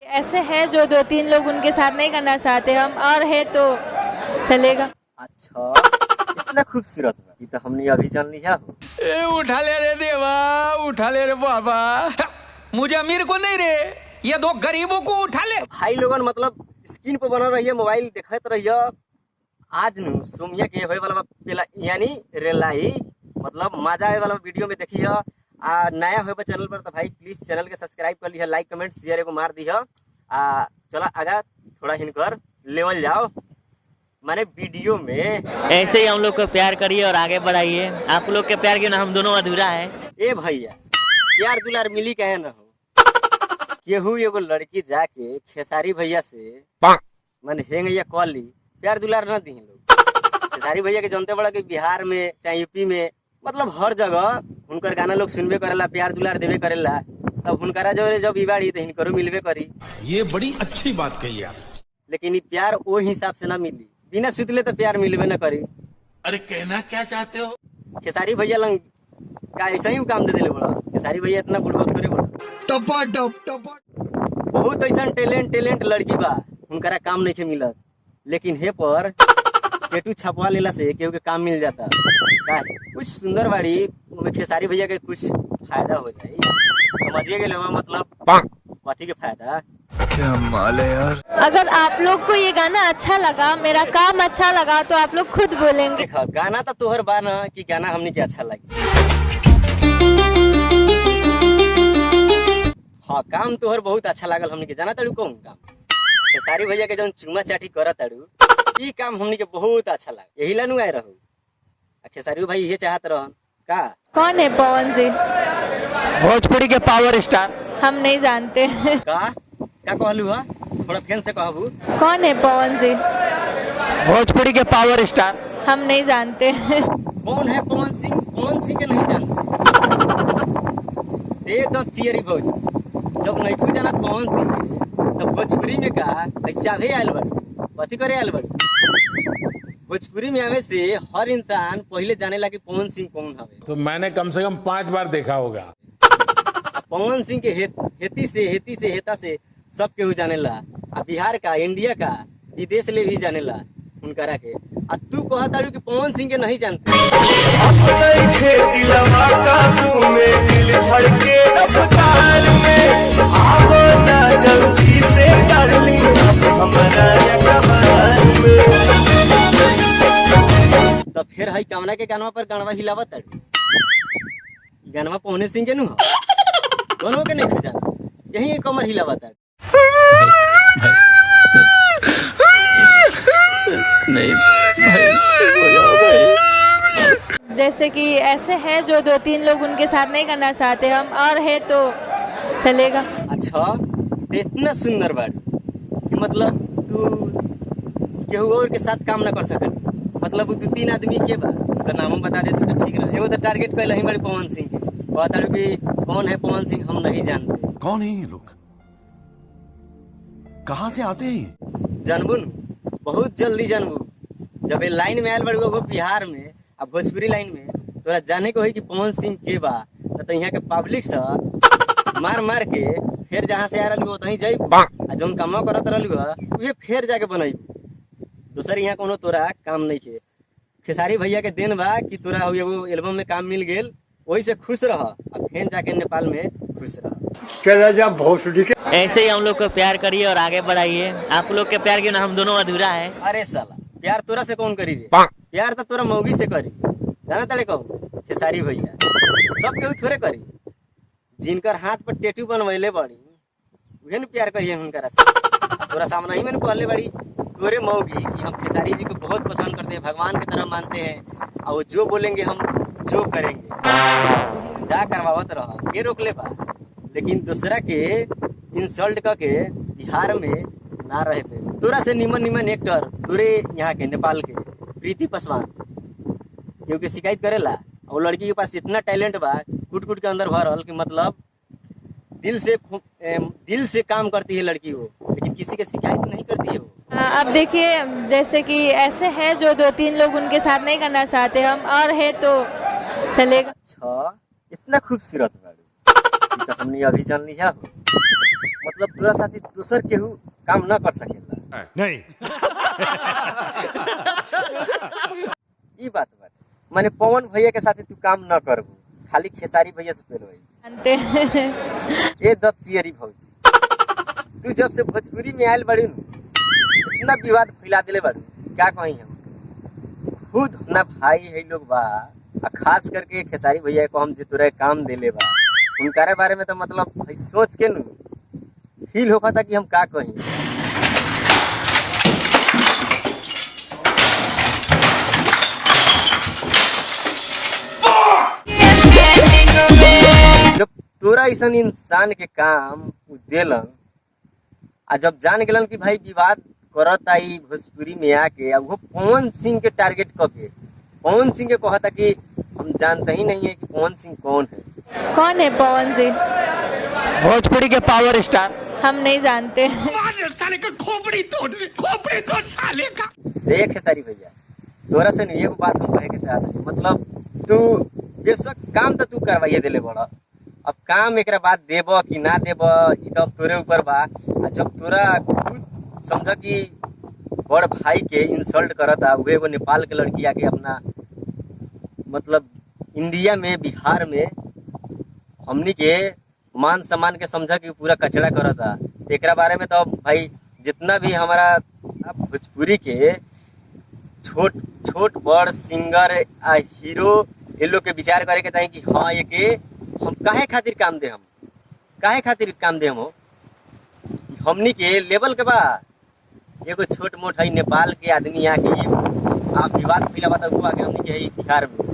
ऐसे हैं जो 2-3 लोग उनके साथ नहीं करना चाहते हम, और है तो चलेगा। अच्छा, इतना खूबसूरत बा, ये तो हमने अभी जान लिया हो। ए उठा ले रे देवा, उठा ले रे बाबा, मुझे अमीर को नहीं रे, ये दो गरीबों को उठा ले। भाई लोगन मतलब स्क्रीन पर बना रही है, मोबाइल देखते रहिए। आज नु सोमिया के होए वाला पेला यानी रेलाई मतलब मजा आए वाला वीडियो में देखिए। नया होए चैनल पर तो भाई प्लीज चैनल के सब्सक्राइब कर लिया, लाइक कमेंट शेयर एगो मार दिया। चला आगा थोड़ा हिनकर लेवल जाओ माने वीडियो में। ऐसे ही हम लोग को प्यार करिए और आगे बढ़ाइए। आप लोग के प्यार के ना हम दोनों अधूरा है। ए भैया प्यार दुलार मिली कहे न हो, केहू एगो लड़की जाके खेसारी भैया से मन हेंगैया कॉल ली, प्यार दुलार न दी लोग। खेसारी भैया के जानते बड़ा कि बिहार में चाहे यूपी में मतलब हर जगह उनकर गाना लोग सुनबे करेला, प्यार दुलार देवे करेला। तब उनकरा जो जब इबाड़ी तो हिनकरो मिलबे करी। ये बड़ी अच्छी बात कही आप। लेकिन ये प्यार वो हिसाब से ना मिली, बिना सुतले तो प्यार मिलबे न करी। अरे कहना क्या चाहते हो? खेसारी भैया लंग का ऐसा ही काम दे दिले बड़ा। खेसारी भैया इतना बुड़बक थोड़े बड़ा, टपा टप टपा। बहुत ऐसा टैलेंट लड़की बा, उनकरा काम नहीं मिलत। लेकिन हे पर टेटू छपवा लेला से केहू के काम मिल जाता। कुछ सुंदर बाड़ी खेसारी भैया के कुछ फायदा हो जाए, समझिए के लोग मतलब कथी के फायदा। क्या माल है यार। अगर आप लोग को ये गाना अच्छा लगा, मेरा काम अच्छा लगा, तो आप लोग खुद बोलेंगे। देखा गाना तो तोहर बा ना कि गाना हमने के अच्छा लगे। हाँ काम तोहर बहुत अच्छा लागल हमने के, जाना ताड़ू कौन काम? खेसारी भैया के जौन चुमा चाटी करत ताड़ू ई काम हमने के बहुत अच्छा लगा, यही ला नु आए रहू। खेसारी भाई ये चाहत रहन का। कौन है पवन जी? भोजपुरी के पावर स्टार। हम नहीं जानते। का कहलू हा, थोड़ा फैन से कहबू। कौन है पवन जी? भोजपुरी के पावर स्टार। हम नहीं जानते। कौन है पवन सिंह? पवन सिंह के नहीं जानते? दे दो चियरी भोज, जब नहीं तू जानत पवन सिंह के तो भोजपुरी में का ऐसा भी आयल बड़ी, कथी करे आयल बड़ी? भोजपुरी में आवे से हर इंसान पहले जाने ला कि पवन सिंह कौन हवे। तो मैंने कम से कम 5 बार देखा होगा। पवन सिंह के हेती से हेता से सब केहू जाने ला। बिहार का, इंडिया का, विदेश ले भी जाने ला उनकरा के। तू कहता कि पवन सिंह के नहीं जानते। तो फिर हई कामना के गानवा पर गानवा हिलावत है। गानवा पवन सिंह के नु दोनों के नहीं जान, यही कमर हिलावत है। नहीं भाई। जैसे कि ऐसे हैं जो 2-3 लोग उनके साथ नहीं करना चाहते हम, और है तो चलेगा। अच्छा इतना सुंदर बात कि मतलब तू केहू और के साथ काम ना कर सकत, मतलब वो 2-3 आदमी के बा उनका नाम बता देते तो ठीक रहे। एगो तो टारगेट कैल ही बड़ी पवन सिंह के, कहता कि कौन है पवन सिंह हम नहीं जानते। कौन है ये लोग, कहाँ से आते हैं? जानबू न बहुत जल्दी जानबू। जब ये लाइन में आयल बड़ी वो बिहार में, अब भोजपुरी लाइन में तोरा जाने को है कि पवन सिंह के बा, तो यहाँ के पब्लिक से मार मार के फिर जहाँ से आ रही हो वहीं जाइब, जौन काम करत रही उहे फिर जाके बनाई। दूसर यहाँ कोनो तोरा काम नहीं के। खेसारी भैया के देन बा कि तोरा एगो एल्बम में काम मिल गेल, वही से खुश रह, अब फिर जाके नेपाल में खुश रह। ऐसे ही हम लोग को प्यार करिए और आगे बढ़ाइए। आप लोग के प्यार के ना हम दोनों अधूरा है। अरे साला प्यार तोरा से कौन करी रे? प्यार तो तोरा मौगी से करी, जाना तड़े कहूँ खेसारी भैया सब केहू थोड़े करी। जिनकर हाथ पर टेटू बनवैले बड़ी उहे न प्यार करिए उनकरा से। तोरा सामने ही मैंने कहले बड़ी तोरे मौगी कि हम खेसारी जी को बहुत पसंद करते हैं, भगवान की तरह मानते हैं, और वो जो बोलेंगे हम जो करेंगे। जा करवावत रह, के रोक ले बा। लेकिन दूसरा के इंसल्ट करके बिहार में ना रहे पे। तोरा से निमन एक्टर तोरे यहाँ के नेपाल के प्रीति पासवान क्योंकि शिकायत करेला, और लड़की के पास इतना टैलेंट बा कुट के अंदर भरल कि मतलब दिल से काम करती है लड़की वो, लेकिन किसी के शिकायत नहीं करती है वो। अब देखिए जैसे कि ऐसे हैं जो 2-3 लोग उनके साथ नहीं करना चाहते हम, और है तो चलेगा। अच्छा इतना खूबसूरत बाड़ी तो हमने अभी जान लिया हो। मतलब मतलब तोरा साथी दूसर केहू काम न कर सकेला। नहीं। ई बात बाटे माने पवन भैया के साथे तू काम न करबू, खाली खेसारी भैया से पेल होई। जानते हैं। ए दत्सियरी भौजी, तू जब से भोजपुरी में आयल बड़ी नु इतना विवाद फैला दिले बड़ी, क्या कहीं हम खुद अपना भाई है लोग बा, आ खास करके खेसारी भैया को हम जे तोरा काम देले बा उनकारे बारे में तो मतलब भाई सोच के नु फील होता था कि हम का कहीं। जब तोरा ऐसा इंसान के काम उ देलन आ जब जान गेलन कि भाई विवाद करत आई भोजपुरी में आके, अब वो पवन सिंह के टारगेट करके पवन सिंह के कहता कि हम जानते ही नहीं है कि पवन सिंह कौन है। कौन है पवन जी? भोजपुरी के पावर स्टार। हम नहीं जानते। साले का खोपड़ी तोड़ साले का। देख सारी भैया, तोरा से नहीं एगो बात हम कहे के चाहत हनी, मतलब तू बेशक काम तो तू करवाइए देले बड़ा, अब काम एकरा बाद देब कि ना देब ई तो अब तोरे ऊपर बा। आ जब तोरा खुद समझ कि बड़ भाई के इंसल्ट करता, उहे एगो नेपाल के लड़की आके अपना मतलब इंडिया में बिहार में हमनी के मान सम्मान के समझ कि पूरा कचरा करता, एकरा बारे में तो भाई जितना भी हमारा भोजपुरी के छोट छोट बड़ सिंगर आ हीरो ये लोग के विचार करे के चाही कि हाँ ये के हम काहे खातिर काम दे, हम काहे खातिर काम दे, हम हमनी के लेवल के बा। एगो छोट मोट है नेपाल के आदमी आके आप विवाद फैलावा तो आके हमनी के है बिहार में